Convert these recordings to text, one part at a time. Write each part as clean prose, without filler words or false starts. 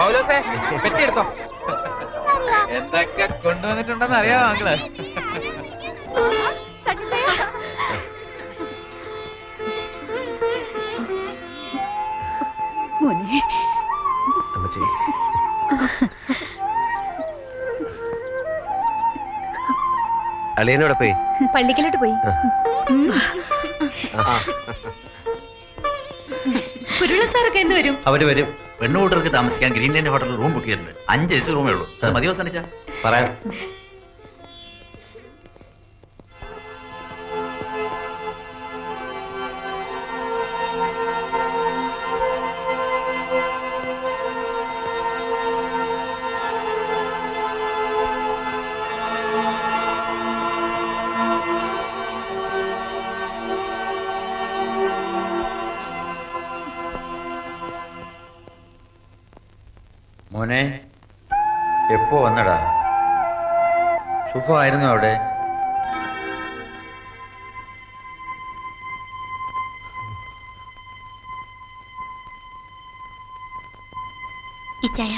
പൗലോസേ പെട്ടിയെടുത്തോ. എന്തൊക്കെ കൊണ്ടുവന്നിട്ടുണ്ടെന്ന് അറിയാമോ അങ്കിള്? അളിയനോടെ പോയി പള്ളിക്കലോട്ട് പോയി. കുരുള സാറൊക്കെ എന്ന് വരും? അവര് വരും. പെണ്ണുകൂട്ടർക്ക് താമസിക്കാൻ ഗ്രീൻലാൻഡ് ഹോട്ടലിൽ റൂം ബുക്ക് ചെയ്തിട്ടുണ്ട്. 5 AC റൂമേ ഉള്ളൂ. അത് മതിയോ സണിച്ച? പറയാം. മോനെ, എപ്പോ വന്നടാ? സുഖമായിരുന്നു അവിടെ? ഇച്ചായ,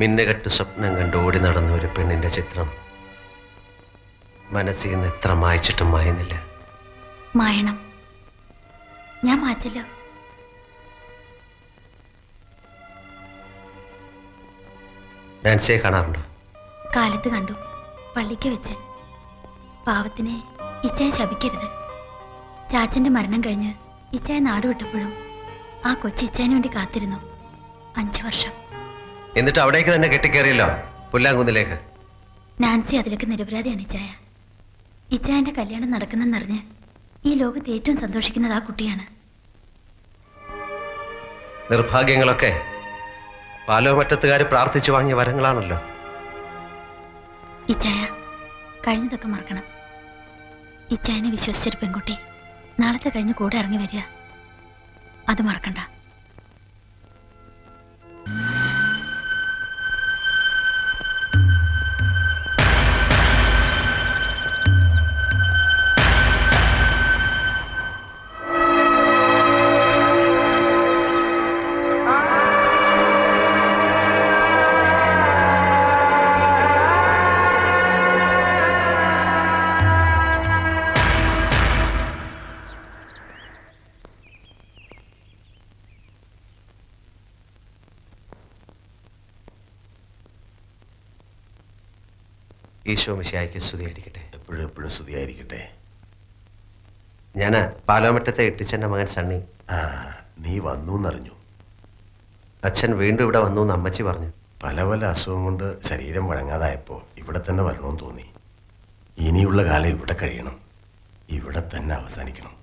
മിന്നുകെട്ട് സ്വപ്നം കണ്ട് ഓടി നടന്ന ഒരു പെണ്ണിന്റെ ചിത്രം മനസ്സിൽ നിന്ന് എത്ര മായ്ച്ചിട്ടും മായുന്നില്ല. മായണം. ഞാൻ മാച്ചല്ലോ. നാൻസിയെ കാണാറുണ്ടോ? കാലത്ത് കണ്ടു, പള്ളിക്ക് വെച്ച്. പാവത്തിനെ ഇച്ചായ ശപിക്കരുത്. ചാച്ചന്റെ മരണം കഴിഞ്ഞ് ഇച്ചായ നാട് വിട്ടപ്പോഴും ആ കൊച്ചു ഇച്ചായന് വേണ്ടി കാത്തിരുന്നു 5 വർഷം. എന്നിട്ട് അവിടേക്ക് തന്നെ കെട്ടിക്കേറിയല്ലോ, പുല്ലാങ്കുന്നിലേക്ക്. നാൻസി അതിലേക്ക് നിരപരാധിയാണ് ഇച്ചായ. ഇച്ചായന്റെ കല്യാണം നടക്കുന്നെന്നറിഞ്ഞ് ഈ ലോകത്ത് ഏറ്റവും സന്തോഷിക്കുന്നത് ആ കുട്ടിയാണ്. നിർഭാഗ്യങ്ങളൊക്കെ പാലോമറ്റത്തുകാർ പ്രാർത്ഥിച്ചു വാങ്ങിയ വരങ്ങളാണല്ലോ. ഇച്ചായ, കഴിഞ്ഞതൊക്കെ മറക്കണം. ഇച്ചായനെ വിശ്വസിച്ചൊരു പെൺകുട്ടി നാളത്തെ കഴിഞ്ഞ് കൂടെ ഇറങ്ങി വരിക, അത് മറക്കണ്ട. ഈശോ മിശിഹായ്ക്ക് സ്തുതിയായിരിക്കട്ടെ. എപ്പോഴും എപ്പോഴും സ്തുതിയായിരിക്കട്ടെ. ഞാൻ പാലോമറ്റത്തെ ഇട്ടിച്ചൻ്റെ മകൻ സണ്ണി. നീ വന്നു എന്നറിഞ്ഞു. അച്ഛൻ വീണ്ടും ഇവിടെ വന്നു എന്ന് അമ്മച്ചി പറഞ്ഞു. പല പല അസുഖം കൊണ്ട് ശരീരം വഴങ്ങാതായപ്പോൾ ഇവിടെ തന്നെ വരണമെന്ന് തോന്നി. ഇനിയുള്ള കാലം ഇവിടെ കഴിയണം, ഇവിടെ തന്നെ അവസാനിക്കണം.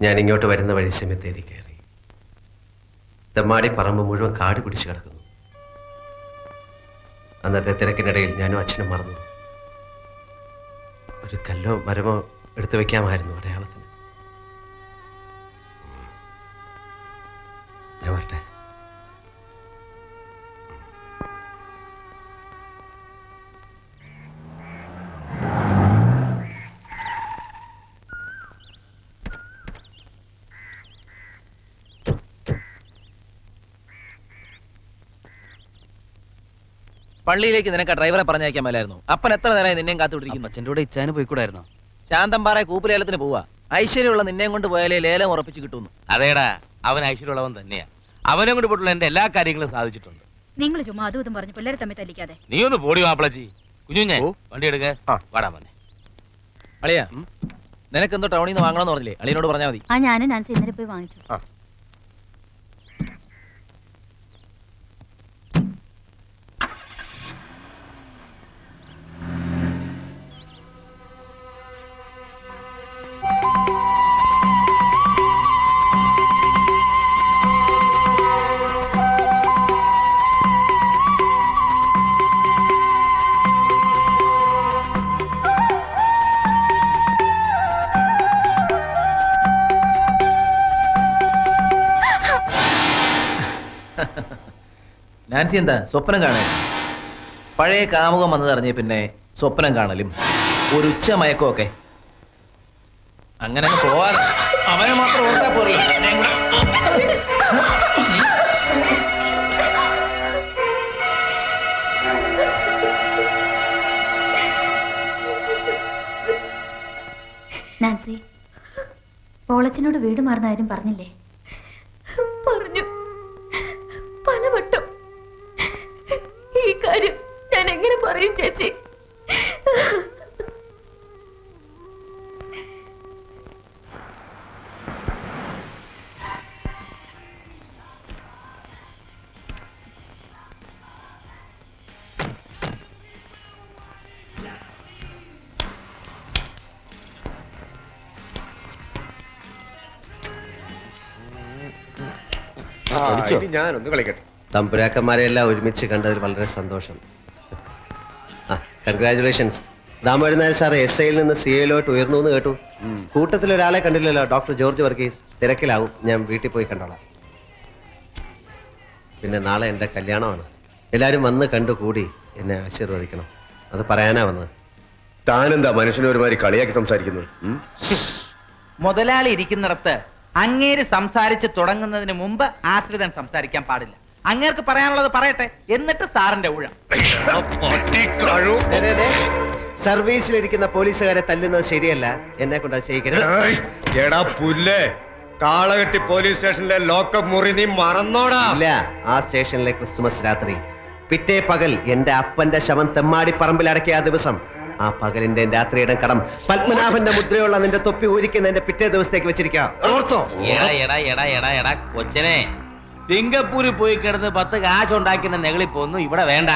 ഞാൻ ഇങ്ങോട്ട് വരുന്ന വഴി സെമിത്തേരി കയറി. തെമ്മാടി പറമ്പ് മുഴുവൻ കാട് പിടിച്ച് കിടക്കുന്നു. അന്നത്തെ തിരക്കിനിടയിൽ ഞാനും അച്ഛനും മറന്നു. ഒരു കല്ലോ മരമോ എടുത്തു വെക്കാമായിരുന്നു അടയാളത്തിന്. ഞാൻ വരട്ടെ. പള്ളിയിലേക്ക് നിനക്ക് ഡ്രൈവറെ പറഞ്ഞയക്കാൻ മേലായിരുന്നു. അപ്പൻ എത്ര നേരമായി നിന്നെയും കാത്തുകൊണ്ടിരിക്കുന്നു. അച്ഛൻ്റെ കൂടെ ഇച്ചാന് പോയിക്കൂടായിരുന്നോ? ശാന്തമ്പാറ കൂപ്പുലേലത്തിന് പോവാ. ഐശ്വര്യമുള്ള നിന്നെയും കൊണ്ട് പോയാലേ ലേലം ഉറപ്പിച്ച് കിട്ടുന്നു. അതേടാ, അവൻ ഐശ്വര്യമുള്ളവൻ തന്നെയാ. അവനെ കൊണ്ട് പോയിട്ടുള്ള എന്റെ എല്ലാ കാര്യങ്ങളും സാധിച്ചിട്ടുണ്ട്. നിങ്ങൾ ചുമ്മാ അതും ഇതും പറഞ്ഞ് പിള്ളേരെ തമ്മിൽ തല്ലിക്കാതെ. നീ ഒന്ന് പോടി മാപ്പിളച്ചി. കുഞ്ഞുഞ്ഞേ, വണ്ടി എടുക്ക. വാടാ മോനെ. അളിയാ, നിനക്കെന്തോ ടൗണിൽ നിന്ന് വാങ്ങണമെന്ന് പറഞ്ഞില്ലേ? അളിയനോട് പറഞ്ഞാൽ മതി. ഞാനും നാൻസി ഇന്നലെ പോയി വാങ്ങിച്ചു. നാൻസി എന്താ സ്വപ്നം കാണാൻ? പഴയ കാമുകം വന്നതറിഞ്ഞ പിന്നെ സ്വപ്നം കാണലും ഒരു ഉച്ച മയക്കമൊക്കെ അങ്ങനെ അങ്ങ് പോവാതെ അവനെ മാത്രം ഓർത്താ പോരല്ലോ. എന്നെയും കൂടെ. നാൻസി, പോളച്ചനോട് വീട് മാറുന്ന കാര്യം പറഞ്ഞില്ലേ? പറഞ്ഞു, പലവട്ടം. ഈ കാര്യം ഞാൻ എങ്ങനെ പറയും ചേച്ചി? ഞാനൊന്ന് കളിക്കട്ടെ. തമ്പുരാക്കന്മാരെ എല്ലാം ഒരുമിച്ച് കണ്ടതിൽ വളരെ സന്തോഷം. Congratulations. Damodaran Nair sir S ഐയിൽ നിന്ന് സി എയിലോട്ട് ഉയർന്നു എന്ന് കേട്ടു. കൂട്ടത്തിൽ ഒരാളെ കണ്ടില്ലല്ലോ, ഡോക്ടർ ജോർജ് വർഗീസ്. തിരക്കിലാവും, ഞാൻ വീട്ടിൽ പോയി കണ്ടോളാം. പിന്നെ നാളെ എൻ്റെ കല്യാണമാണ്. എല്ലാവരും വന്ന് കണ്ടു കൂടി എന്നെ ആശീർവദിക്കണം. അത് പറയാനാ വന്നത്. താനെന്താ മനുഷ്യനെ ഒരുമാതിരി കളിയാക്കി സംസാരിക്കുന്നത്? മുതലാളി ഇരിക്കുന്നിടത്ത് അങ്ങേര് സംസാരിച്ച് തുടങ്ങുന്നതിന് മുമ്പ് ആശ്രിതൻ സംസാരിക്കാൻ പാടില്ല. അങ്ങേർക്ക് പറയാനുള്ളത് പറയട്ടെ, എന്നിട്ട് സാറിന്റെ ഊഴം. സർവീസിലിരിക്കുന്ന പോലീസുകാരെ തല്ലുന്നത് ശരിയല്ല, എന്നെ കൊണ്ട് അത് ചെയ്യിക്കരുത്. എടാ പുല്ലേ, കാളകെട്ടി പോലീസ് സ്റ്റേഷനിലെ ലോക്കപ്പ് മുറി നീ മറന്നോടാ? ഇല്ല, ആ സ്റ്റേഷനിലെ ക്രിസ്തുമസ് രാത്രി പിറ്റേ പകൽ എന്റെ അപ്പന്റെ ശവം തെമ്മാടി പറമ്പിൽ അടക്കിയ ആ ദിവസം, ആ പകലിന്റെ രാത്രിയുടെ കടം പത്മനാഭന്റെ മുദ്രയുള്ള നിന്റെ തൊപ്പി ഊരിക്കുന്നതിന്റെ പിറ്റേ ദിവസത്തേക്ക് വെച്ചിരിക്കാം. ഓർത്തോ? എടാ കൊച്ചനെ, സിംഗപ്പൂരിൽ പോയി കിടന്ന് 10 കാശ് ഉണ്ടാക്കുന്ന നെകളിപ്പൊന്നും ഇവിടെ വേണ്ട.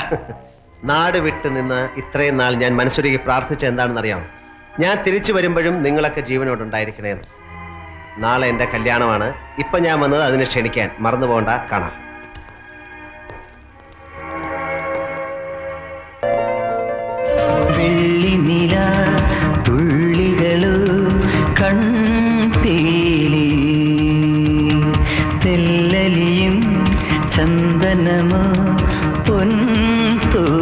നാട് വിട്ട് നിന്ന് ഇത്രയും നാൾ ഞാൻ മനസ്സൊരുക്കി പ്രാർത്ഥിച്ച എന്താണെന്നറിയാം? ഞാൻ തിരിച്ചു വരുമ്പോഴും നിങ്ങളൊക്കെ ജീവനോടുണ്ടായിരിക്കണേന്ന്. നാളെ എന്റെ കല്യാണമാണ്. ഇപ്പൊ ഞാൻ വന്നത് അതിനെ ക്ഷണിക്കാൻ. മറന്നു പോകണ്ട. കാണാം. വെള്ളിനില തുള്ളികളു കൺപീലി തെല്ലലിയും ചന്ദനമോ പൊൻതോലി